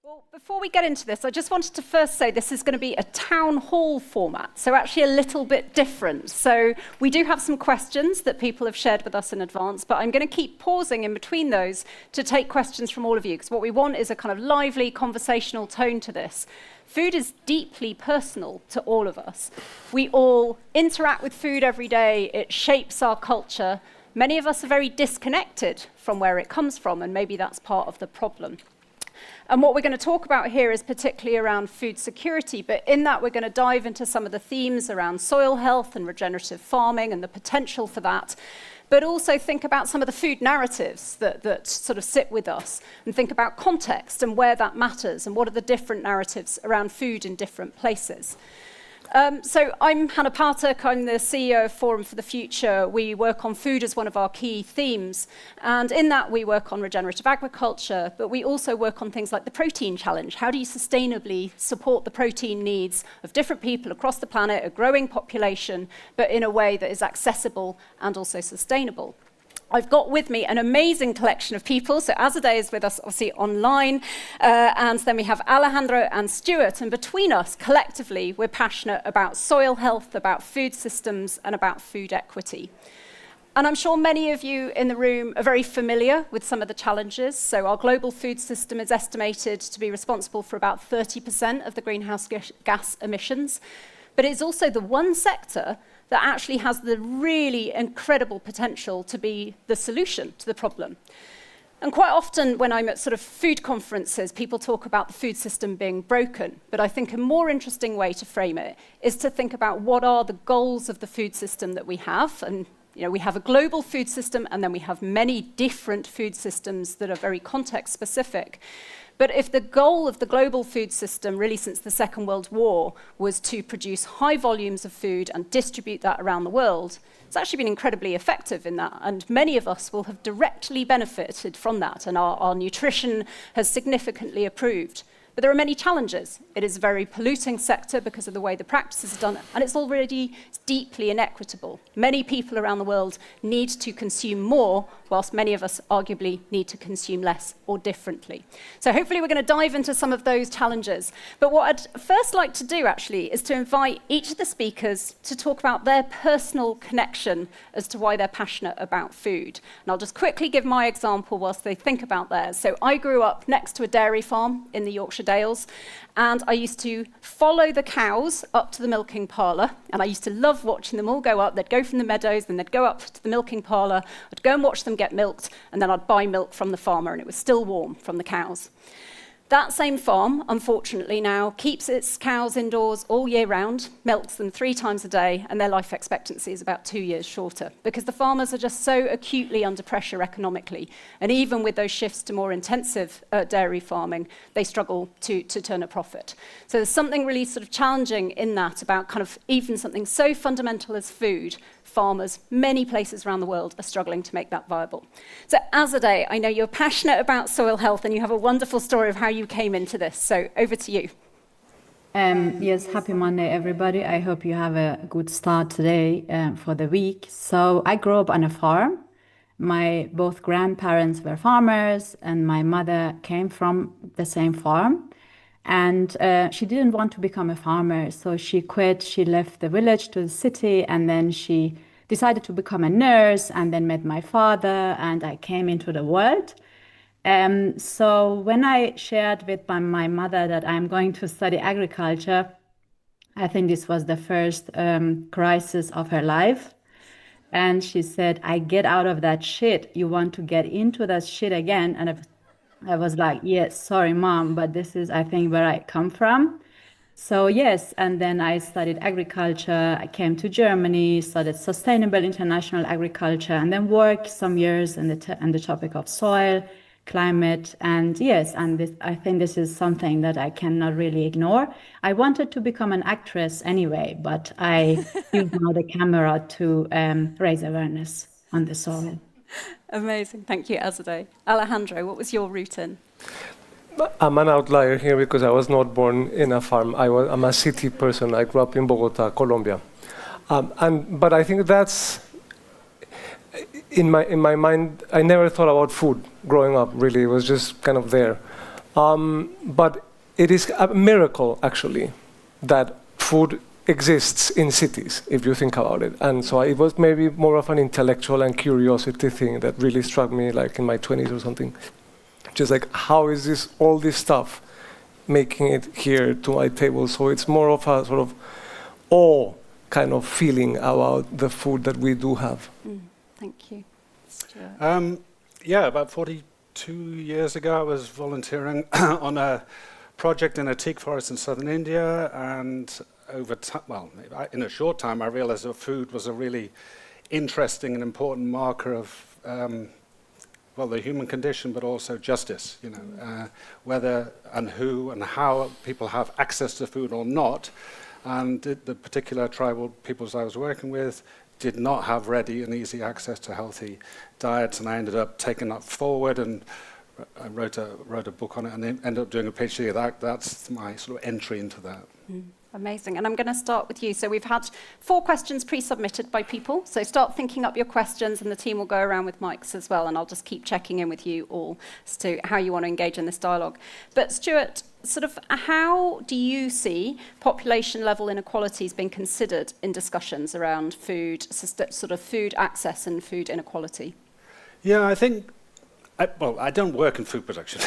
Well, before we get into this, I just wanted to first say this is going to be a town hall format, so actually a little bit different. So we do have some questions that people have shared with us in advance, but I'm going to keep pausing in between those to take questions from all of you, because what we want is a kind of lively conversational tone to this. Food is deeply personal to all of us. We all interact with food every day. It shapes our culture. Many of us are very disconnected from where it comes from, and maybe that's part of the problem. And what we're going to talk about here is particularly around food security, but in that we're going to dive into some of the themes around soil health and regenerative farming and the potential for that, but also think about some of the food narratives that sort of sit with us, and think about context and where that matters and what are the different narratives around food in different places. So I'm Hannah PATHAK, I'm the CEO of Forum for the Future. We work on food as one of our key themes, and in that we work on regenerative agriculture, but we also work on things like the protein challenge. How do you sustainably support the protein needs of different people across the planet, a growing population, but in a way that is accessible and also sustainable? I've got with me an amazing collection of people. So AZADEH is with us, obviously, online. And then we have Alejandro and Stuart. And between us, collectively, we're passionate about soil health, about food systems, and about food equity. And I'm sure many of you in the room are very familiar with some of the challenges. So our global food system is estimated to be responsible for about 30% of the greenhouse gas emissions. But it's also the one sector that actually has the really incredible potential to be the solution to the problem. And quite often when I'm at sort of food conferences, people talk about the food system being broken. But I think a more interesting way to frame it is to think about what are the goals of the food system that we have. And we have a global food system, and then we have many different food systems that are very context specific. But if the goal of the global food system, really since the Second World War, was to produce high volumes of food and distribute that around the world, it's actually been incredibly effective in that. And many of us will have directly benefited from that, and our nutrition has significantly improved. But there are many challenges. It is a very polluting sector because of the way the practices are done, and it's already deeply inequitable. Many people around the world need to consume more, whilst many of us arguably need to consume less or differently. So hopefully we're going to dive into some of those challenges. But what I'd first like to do, actually, is to invite each of the speakers to talk about their personal connection as to why they're passionate about food. And I'll just quickly give my example whilst they think about theirs. So I grew up next to a dairy farm in the Yorkshire Dales, and I used to follow the cows up to the milking parlour, and I used to love watching them all go up. They'd go from the meadows, then they'd go up to the milking parlour. I'd go and watch them get milked, and then I'd buy milk from the farmer, and it was still warm from the cows. That same farm, unfortunately now, keeps its cows indoors all year round, milks them 3 times a day, and their life expectancy is about 2 years shorter, because the farmers are just so acutely under pressure economically. And even with those shifts to more intensive dairy farming, they struggle to turn a profit. So there's something really sort of challenging in that about kind of even something so fundamental as food. Farmers, many places around the world, are struggling to make that viable. So AZADEH, I know you're passionate about soil health, and you have a wonderful story of how you came into this. So over to you. Yes, happy Monday, everybody. I hope you have a good start today for the week. So I grew up on a farm. My both grandparents were farmers, and my mother came from the same farm. And she didn't want to become a farmer, so she quit. She left the village to the city, and then she decided to become a nurse, and then met my father, and I came into the world. So when I shared with my mother that I'm going to study agriculture, I think this was the first crisis of her life. And she said, I get out of that shit. You want to get into that shit again? And I was like, yes, sorry, Mom, but this is, I think, where I come from. So yes, and then I studied agriculture. I came to Germany, studied sustainable international agriculture, and then worked some years on the topic of soil, climate, and yes, and I think this is something that I cannot really ignore. I wanted to become an actress anyway, but I use now the camera to raise awareness on the soil. Amazing. Thank you, AZADEH. Alejandro, what was your route in? I'm an outlier here because I was not born in a farm. I'm a city person. I grew up in Bogota, Colombia. But I think that's, in my mind, I never thought about food growing up, really. It was just kind of there. But it is a miracle, actually, that food exists in cities, if you think about it. And so it was maybe more of an intellectual and curiosity thing that really struck me, like in my 20s or something. Just like, how is this, all this stuff, making it here to my table? So it's more of a sort of awe kind of feeling about the food that we do have. Thank you. Stuart. Yeah, about 42 years ago, I was volunteering on a project in a teak forest in southern India, and over time, well, in a short time, I realized that food was a really interesting and important marker of, well, the human condition, but also justice, you know, whether and who and how people have access to food or not. And the particular tribal peoples I was working with did not have ready and easy access to healthy diets, and I ended up taking that forward, and I wrote a book on it, and then ended up doing a PhD. That's my sort of entry into that. Amazing. And I'm going to start with you. So we've had 4 questions pre-submitted by people. So start thinking up your questions, and the team will go around with mics as well, and I'll just keep checking in with you all as to how you want to engage in this dialogue. But Stuart, sort of how do you see population level inequalities being considered in discussions around food, sort of food access and food inequality? Yeah, I think, well, I don't work in food production.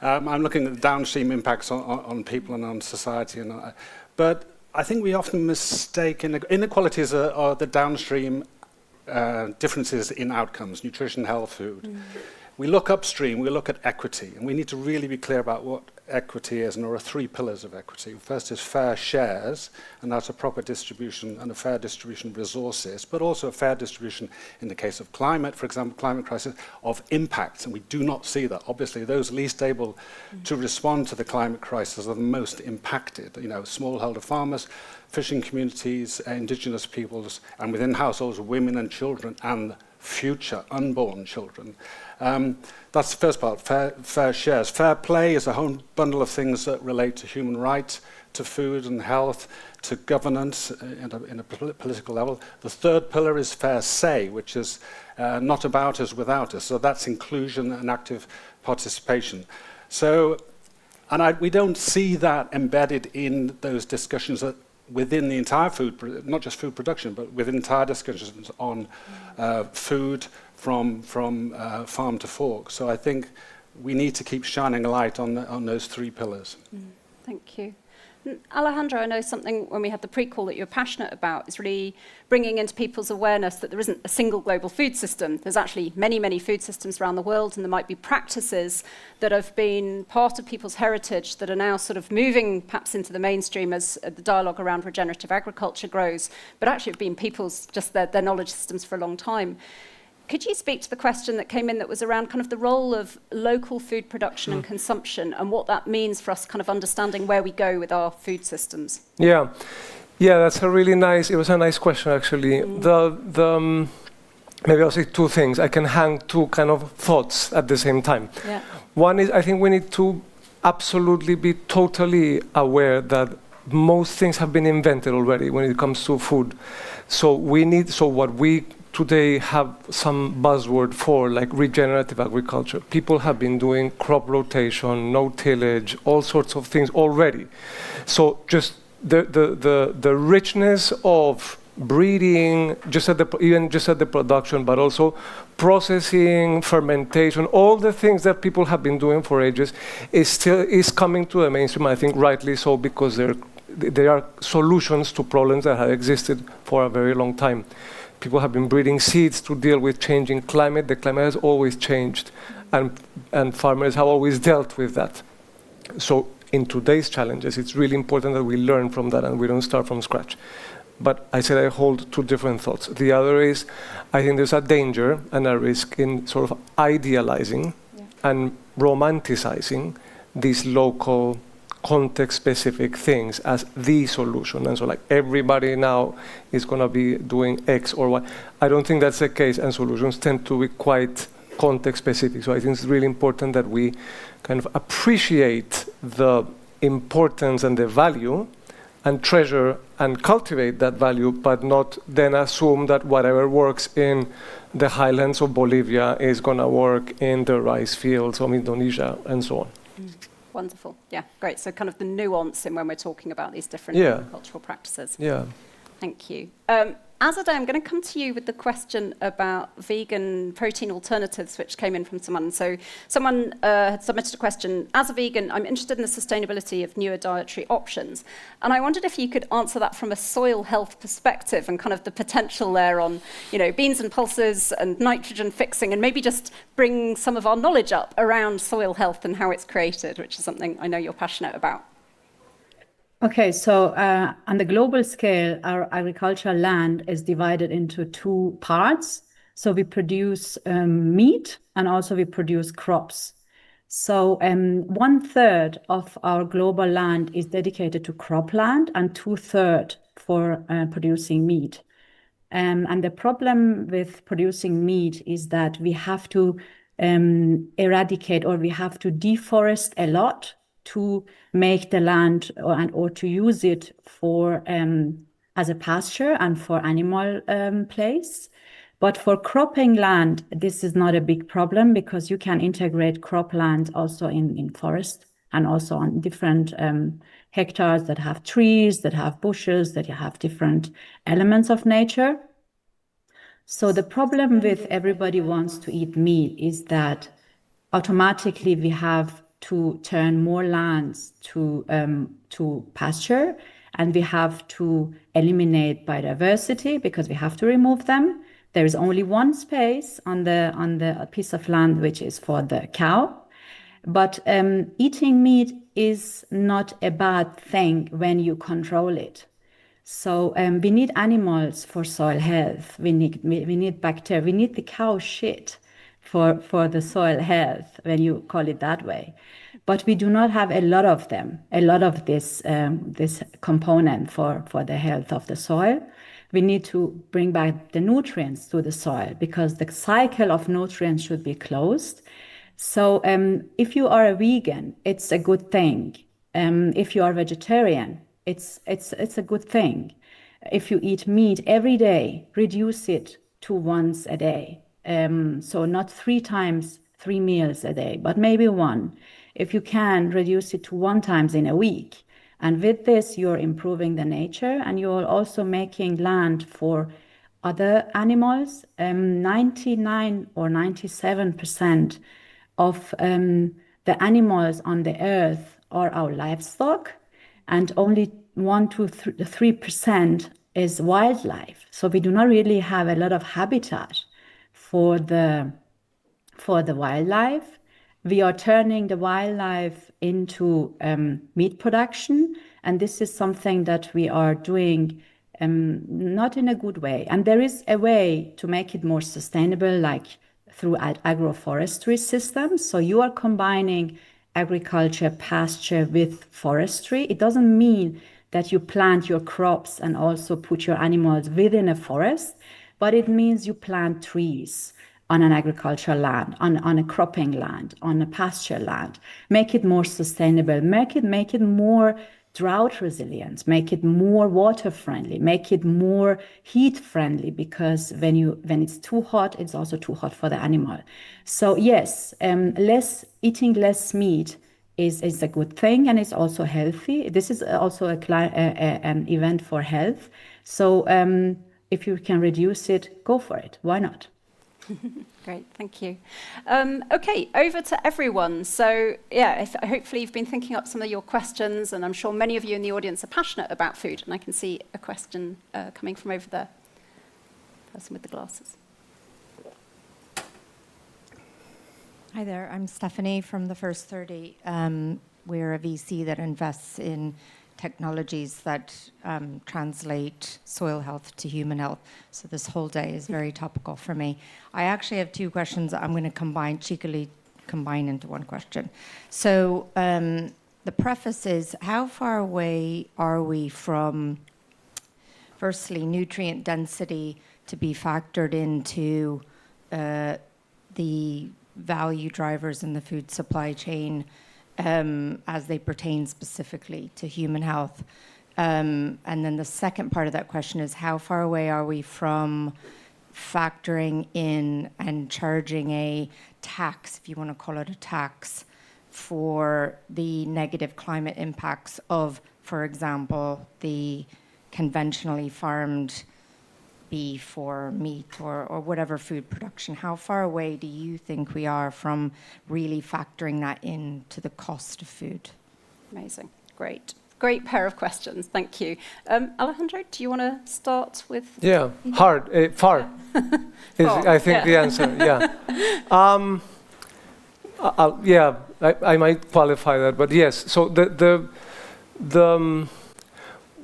I'm looking at the downstream impacts on people and on society. But I think we often mistake inequalities are the downstream differences in outcomes, nutrition, health, food. We look upstream, we look at equity, and we need to really be clear about what equity is, and there are 3 pillars of equity. First is fair shares, and that's a proper distribution and a fair distribution of resources, but also a fair distribution in the case of climate, for example, climate crisis, of impacts, and we do not see that. Obviously, those least able to respond to the climate crisis are the most impacted, you know, smallholder farmers, fishing communities, indigenous peoples, and within households, women and children, and future unborn children. That's the first part, fair shares. Fair play is a whole bundle of things that relate to human rights, to food and health, to governance in a political level. The third pillar is fair say, which is not about us, without us. So that's inclusion and active participation. So, and we don't see that embedded in those discussions that within the entire food, not just food production, but within entire discussions on food from farm to fork. So I think we need to keep shining a light on those 3 pillars. Thank you. Alejandro, I know something when we had the pre-call that you're passionate about is really bringing into people's awareness that there isn't a single global food system. There's actually many, many food systems around the world, and there might be practices that have been part of people's heritage that are now sort of moving perhaps into the mainstream as the dialogue around regenerative agriculture grows, but actually have been people's, just their knowledge systems for a long time. Could you speak to the question that came in that was around kind of the role of local food production and consumption, and what that means for us kind of understanding where we go with our food systems? Yeah, that's a really nice, it was a nice question actually. Maybe I'll say 2 things. I can hang 2 kind of thoughts at the same time. Yeah. One is, I think we need to absolutely be totally aware that most things have been invented already when it comes to food. So what we today have some buzzword for, like regenerative agriculture. People have been doing crop rotation, no tillage, all sorts of things already. So just the richness of breeding, even just at the production, but also processing, fermentation, all the things that people have been doing for ages is coming to the mainstream, I think rightly so, because there are solutions to problems that have existed for a very long time. People have been breeding seeds to deal with changing climate. The climate has always changed, and farmers have always dealt with that. So in today's challenges, it's really important that we learn from that and we don't start from scratch. But I said I hold 2 different thoughts. The other is, I think there's a danger and a risk in sort of idealizing and romanticizing these local context-specific things as the solution. And so like everybody now is going to be doing X or Y. I don't think that's the case, and solutions tend to be quite context-specific. So I think it's really important that we kind of appreciate the importance and the value and treasure and cultivate that value, but not then assume that whatever works in the highlands of Bolivia is going to work in the rice fields of Indonesia and so on. Wonderful. Yeah, great. So kind of the nuance in when we're talking about these different cultural practices. Yeah. Thank you. Azadeh, I'm going to come to you with the question about vegan protein alternatives, which came in from someone. So someone had submitted a question. As a vegan, I'm interested in the sustainability of newer dietary options. And I wondered if you could answer that from a soil health perspective and kind of the potential there on, beans and pulses and nitrogen fixing, and maybe just bring some of our knowledge up around soil health and how it's created, which is something I know you're passionate about. Okay, so on the global scale, our agricultural land is divided into two parts. So we produce meat and also we produce crops. So 1/3 of our global land is dedicated to cropland and 2/3 for producing meat. And the problem with producing meat is that we have to eradicate, or we have to deforest a lot to make the land or to use it for as a pasture and for animal place. But for cropping land, this is not a big problem because you can integrate cropland also in forest and also on different hectares that have trees, that have bushes, that you have different elements of nature. So the problem with everybody wants to eat meat is that automatically we have to turn more lands to pasture, and we have to eliminate biodiversity because we have to remove them. There is only one space on the piece of land which is for the cow. But eating meat is not a bad thing when you control it. So we need animals for soil health. We need bacteria. We need the cow shit for the soil health, when you call it that way. But we do not have a lot of them, a lot of this component for the health of the soil. We need to bring back the nutrients to the soil because the cycle of nutrients should be closed. So if you are a vegan, it's a good thing. If you are vegetarian, it's a good thing. If you eat meat every day, reduce it to once a day. So not 3 meals a day, but maybe one. If you can, reduce it to 1 time in a week. And with this, you're improving the nature and you're also making land for other animals. 99 or 97% of the animals on the earth are our livestock, and only 1 to 3% is wildlife. So we do not really have a lot of habitat for the wildlife. We are turning the wildlife into meat production, and this is something that we are doing not in a good way. And there is a way to make it more sustainable, like through agroforestry systems. So you are combining agriculture, pasture with forestry. It doesn't mean that you plant your crops and also put your animals within a forest, but it means you plant trees on an agricultural land, on a cropping land, on a pasture land. Make it more sustainable, make it more drought resilient, make it more water friendly, make it more heat friendly, because when it's too hot, it's also too hot for the animal. So yes, eating less meat is a good thing, and it's also healthy. This is also an event for health. So if you can reduce it, go for it. Why not? Great, thank you. Okay, over to everyone. So yeah, hopefully you've been thinking up some of your questions, and I'm sure many of you in the audience are passionate about food, and I can see a question coming from over there. Person with the glasses. Hi there, I'm Stephanie from the First 30. We're a VC that invests in technologies that translate soil health to human health. So this whole day is very topical for me. I actually have 2 questions I'm going to cheekily combine into one question. So the preface is, how far away are we from, firstly, nutrient density to be factored into the value drivers in the food supply chain as they pertain specifically to human health? And then the second part of that question is, how far away are we from factoring in and charging a tax, if you want to call it a tax, for the negative climate impacts of, for example, the conventionally farmed beef or meat or whatever food production? How far away do you think we are from really factoring that into the cost of food? Amazing. Great. Great pair of questions. Thank you. Alejandro, do you want to start with? Yeah, hard, far is, I think, the answer, yeah. I might qualify that, but yes. So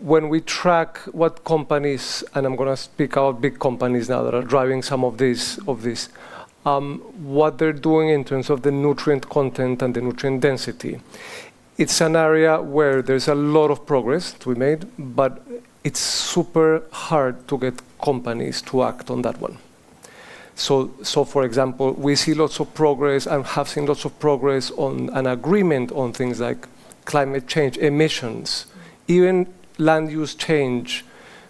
when we track what companies, and I'm going to speak about big companies now that are driving some of this, what they're doing in terms of the nutrient content and the nutrient density, it's an area where there's a lot of progress to be made, but it's super hard to get companies to act on that one. So for example, we see lots of progress and have seen lots of progress on an agreement on things like climate change, emissions, even land use change.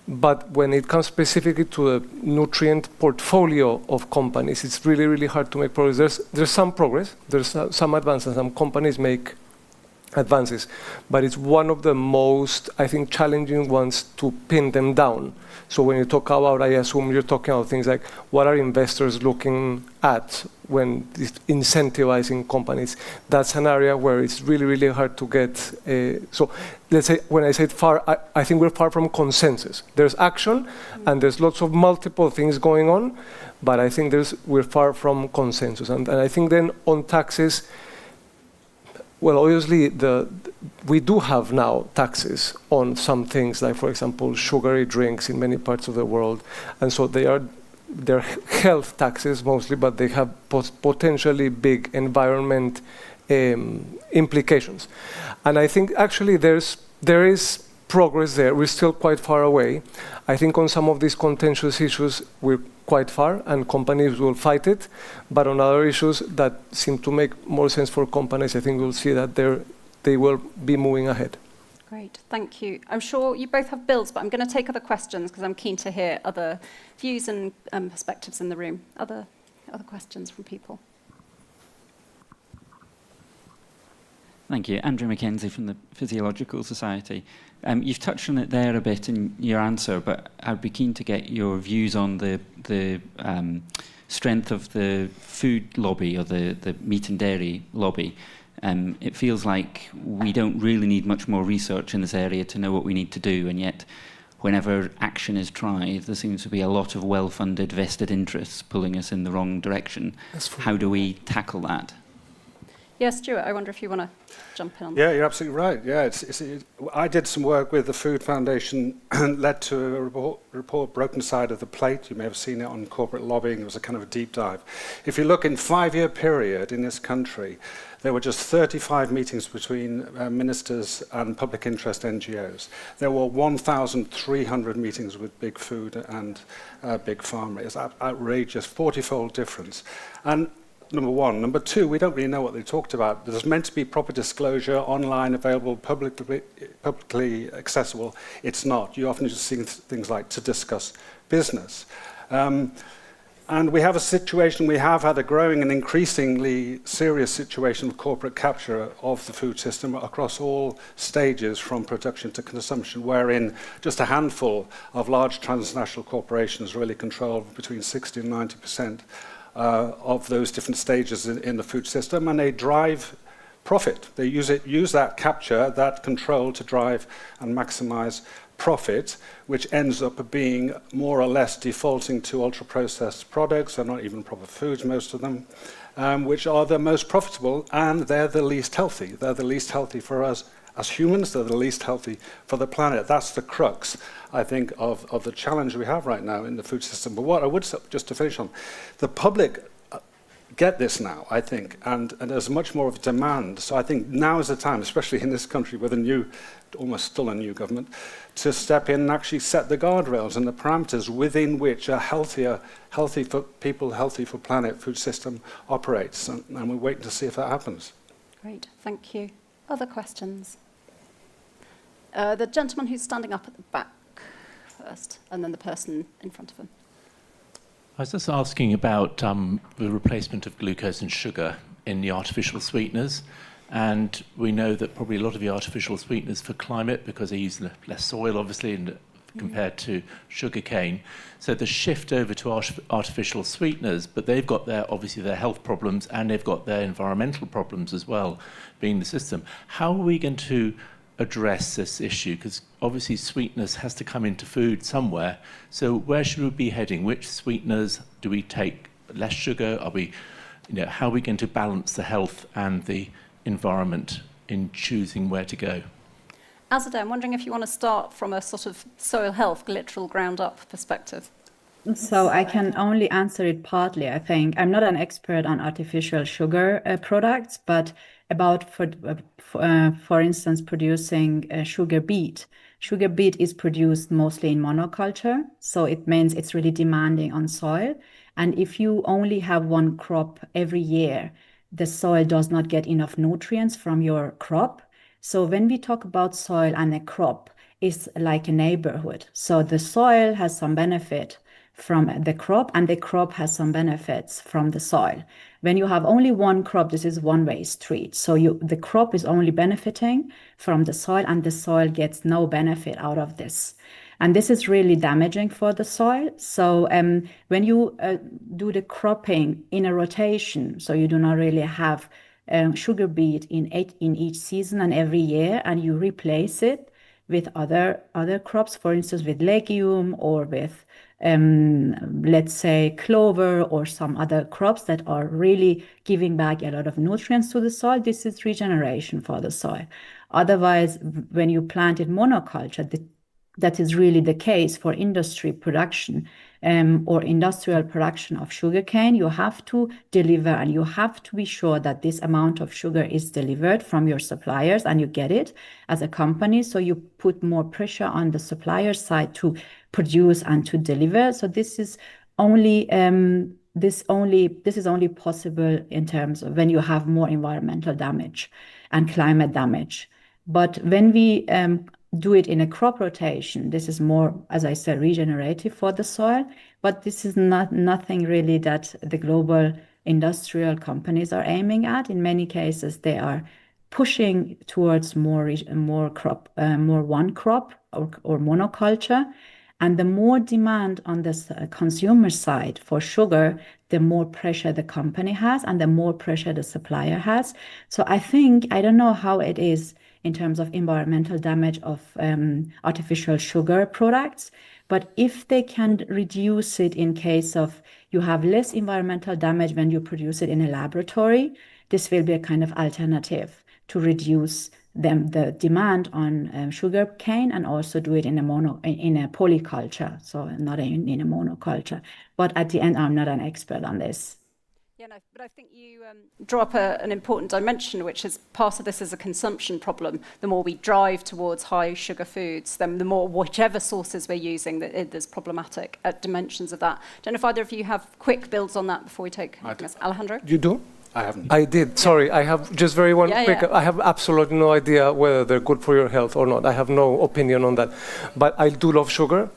But when it comes specifically to the nutrient portfolio of companies, it's really, really hard to make progress. There's some progress, there's some advances, some companies make advances, but it's one of the most, I think, challenging ones to pin them down. So when you talk about, I assume you're talking about things like what are investors looking at when incentivizing companies. That's an area where it's really, really hard to get. So let's say, when I say far, I think we're far from consensus. There's action and there's lots of multiple things going on, but I think we're far from consensus. And I think then on taxes, well, obviously, we do have now taxes on some things, like, for example, sugary drinks in many parts of the world. And so they're health taxes mostly, but they have potentially big environment implications. And I think actually there is progress there. We're still quite far away. I think on some of these contentious issues, we're quite far, and companies will fight it. But on other issues that seem to make more sense for companies, I think we'll see that they will be moving ahead. Great, thank you. I'm sure you both have bills, but I'm going to take other questions because I'm keen to hear other views and perspectives in the room. Other questions from people? Thank you. Andrew Mackenzie from the Physiological Society. You've touched on it there a bit in your answer, but I'd be keen to get your views on the strength of the food lobby or the meat and dairy lobby. It feels like we don't really need much more research in this area to know what we need to do, and yet whenever action is tried, there seems to be a lot of well-funded vested interests pulling us in the wrong direction. How do we tackle that? Yes, Stuart, I wonder if you want to jump in on that. Yeah, you're absolutely right. Yeah, I did some work with the Food Foundation and led to a report, Broken Side of the Plate. You may have seen it on corporate lobbying. It was a kind of a deep dive. If you look in 5-year period in this country, there were just 35 meetings between ministers and public interest NGOs. There were 1,300 meetings with big food and big pharma. It's outrageous, 40-fold difference. And number one. Number two, we don't really know what they talked about. There's meant to be proper disclosure, online, available, publicly accessible. It's not. You often just see things like to discuss business. And we have a situation, we have had a growing and increasingly serious situation of corporate capture of the food system across all stages from production to consumption, wherein just a handful of large transnational corporations really control between 60 and 90% of those different stages in the food system, and they drive profit. They use that capture, that control to drive and maximize profit, which ends up being more or less defaulting to ultra-processed products. They're not even proper foods, most of them, which are the most profitable, and they're the least healthy. They're the least healthy for us as humans, they're the least healthy for the planet. That's the crux, I think, of the challenge we have right now in the food system. But what I would say, just to finish on, the public get this now, I think, and there's much more of a demand. So I think now is the time, especially in this country with a new, almost still a new government, to step in and actually set the guardrails and the parameters within which a healthy for people, healthy for planet food system operates. And we're waiting to see if that happens. Great, thank you. Other questions? The gentleman who's standing up at the back first, and then the person in front of him. I was just asking about the replacement of glucose and sugar in the artificial sweeteners. And we know that probably a lot of the artificial sweeteners for climate, because they use less soil, obviously, and compared to sugarcane. So the shift over to artificial sweeteners, but they've got obviously their health problems and they've got their environmental problems as well, being the system. How are we going to address this issue? Because obviously sweetness has to come into food somewhere. So where should we be heading? Which sweeteners do we take? Less sugar? Are we, how are we going to balance the health and the environment in choosing where to go? AZADEH, I'm wondering if you want to start from a sort of soil health, literal ground-up perspective. So I can only answer it partly, I think. I'm not an expert on artificial sugar products, but about, for instance, producing sugar beet. Sugar beet is produced mostly in monoculture, so it means it's really demanding on soil. And if you only have one crop every year, the soil does not get enough nutrients from your crop. So when we talk about soil and a crop, it's like a neighborhood. So the soil has some benefit from the crop, and the crop has some benefits from the soil. When you have only one crop, this is one-way street. So the crop is only benefiting from the soil, and the soil gets no benefit out of this. And this is really damaging for the soil. So when you do the cropping in a rotation, so you do not really have sugar beet in each season and every year, and you replace it with other crops, for instance, with legume or with, let's say, clover or some other crops that are really giving back a lot of nutrients to the soil. This is regeneration for the soil. Otherwise, when you plant in monoculture, that is really the case for industry production or industrial production of sugarcane. You have to deliver, and you have to be sure that this amount of sugar is delivered from your suppliers, and you get it as a company. So you put more pressure on the supplier side to produce and to deliver. So this is only this is only possible in terms of when you have more environmental damage and climate damage. But when we do it in a crop rotation, this is more, as I said, regenerative for the soil, but this is nothing really that the global industrial companies are aiming at. In many cases, they are pushing towards more one crop or monoculture. And the more demand on this consumer side for sugar, the more pressure the company has and the more pressure the supplier has. So I don't know how it is in terms of environmental damage of artificial sugar products, but if they can reduce it in case of you have less environmental damage when you produce it in a laboratory, this will be a kind of alternative to reduce the demand on sugar cane, and also do it in a polyculture, so not in a monoculture. But at the end, I'm not an expert on this. Yeah, no, but I think you draw up an important dimension, which is part of this is a consumption problem. The more we drive towards high sugar foods, then the more whichever sources we're using, there's problematic dimensions of that. Don't know if either of you have quick builds on that before we take Alejandro? You do? I haven't. I did. Sorry, I have just very quick. I have absolutely no idea whether they're good for your health or not. I have no opinion on that. But I do love sugar.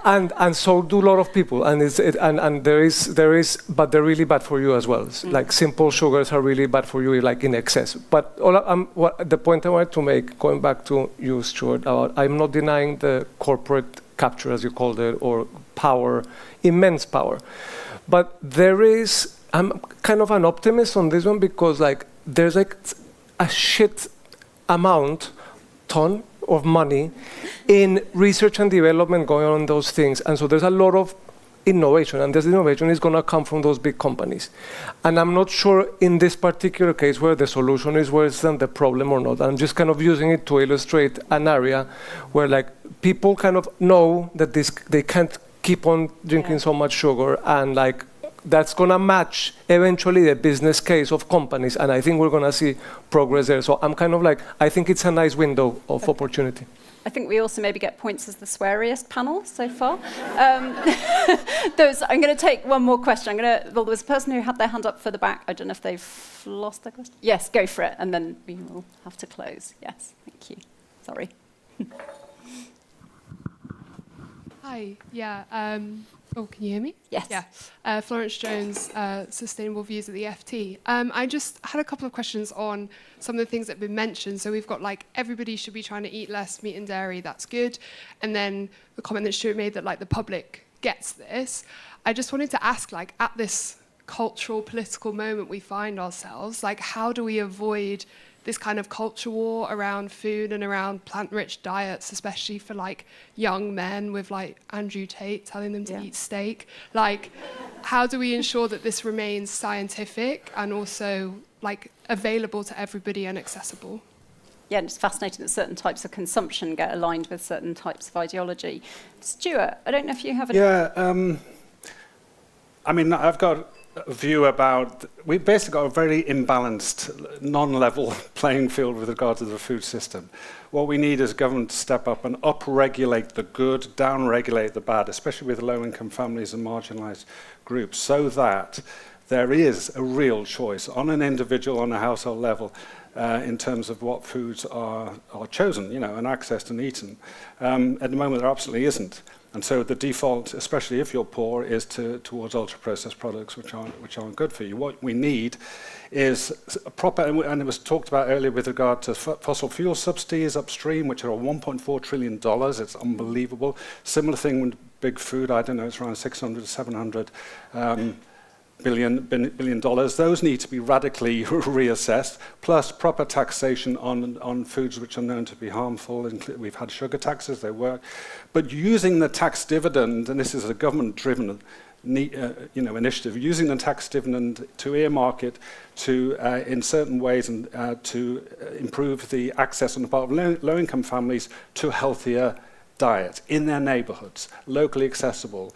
And so do a lot of people, and there is, but they're really bad for you as well. Like simple sugars are really bad for you, like in excess. But the point I wanted to make, going back to you, Stuart, I'm not denying the corporate capture, as you called it, or power, immense power. But I'm kind of an optimist on this one, because like there's like a shit ton of money in research and development going on those things. And so there's a lot of innovation, and this innovation is going to come from those big companies. And I'm not sure in this particular case where the solution is worse than the problem or not. I'm just kind of using it to illustrate an area where like people kind of know that they can't keep on drinking so much sugar, and like that's going to match eventually the business case of companies, and I think we're going to see progress there. So I'm kind of like, I think it's a nice window of opportunity. I think we also maybe get points as the sweariest panel so far. I'm going to take one more question. Well, there was a person who had their hand up for the back. I don't know if they've lost their question. Yes, go for it, and then we will have to close. Yes, thank you. Sorry. Hi, yeah. Oh, can you hear me? Yes. Yeah. Florence Jones, Sustainable Views at the FT. I just had a couple of questions on some of the things that have been mentioned. So we've got like, everybody should be trying to eat less meat and dairy, that's good. And then the comment that Stuart made that like the public gets this. I just wanted to ask, like, at this cultural, political moment we find ourselves, like, how do we avoid this kind of culture war around food and around plant-rich diets, especially for like young men with like Andrew Tate telling them to eat steak? Like, how do we ensure that this remains scientific and also like available to everybody and accessible? Yeah, and it's fascinating that certain types of consumption get aligned with certain types of ideology. Stuart, I don't know if you have any... I mean, I've got a view about, we've basically got a very imbalanced, non-level playing field with regard to the food system. What we need is government to step up and up-regulate the good, down-regulate the bad, especially with low-income families and marginalised groups, so that there is a real choice on an individual, on a household level, in terms of what foods are chosen, you know, and accessed and eaten. At the moment, there absolutely isn't. And so the default, especially if you're poor, is towards ultra-processed products, which aren't good for you. What we need is a proper, and it was talked about earlier with regard to fossil fuel subsidies upstream, which are $1.4 trillion. It's unbelievable. Similar thing with big food. I don't know, it's around 600 to 700 billion dollars. Those need to be radically reassessed, plus proper taxation on foods which are known to be harmful. We've had sugar taxes, they work. But using the tax dividend, and this is a government-driven initiative, using the tax dividend to earmark it to, in certain ways, and to improve the access on the part of low-income families to healthier diet in their neighbourhoods, locally accessible,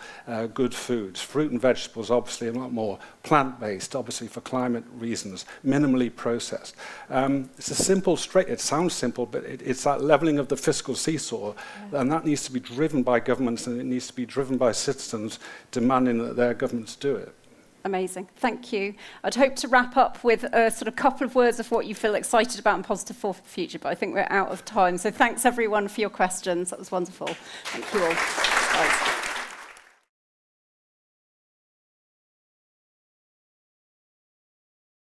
good foods, fruit and vegetables, obviously a lot more plant-based, obviously for climate reasons, minimally processed. It's a simple, it sounds simple, but it's that levelling of the fiscal seesaw, and that needs to be driven by governments, and it needs to be driven by citizens demanding that their governments do it. Amazing, thank you. I'd hope to wrap up with a sort of couple of words of what you feel excited about and positive for the future, but I think we're out of time. So thanks everyone for your questions. That was wonderful. Thank you all. Guys.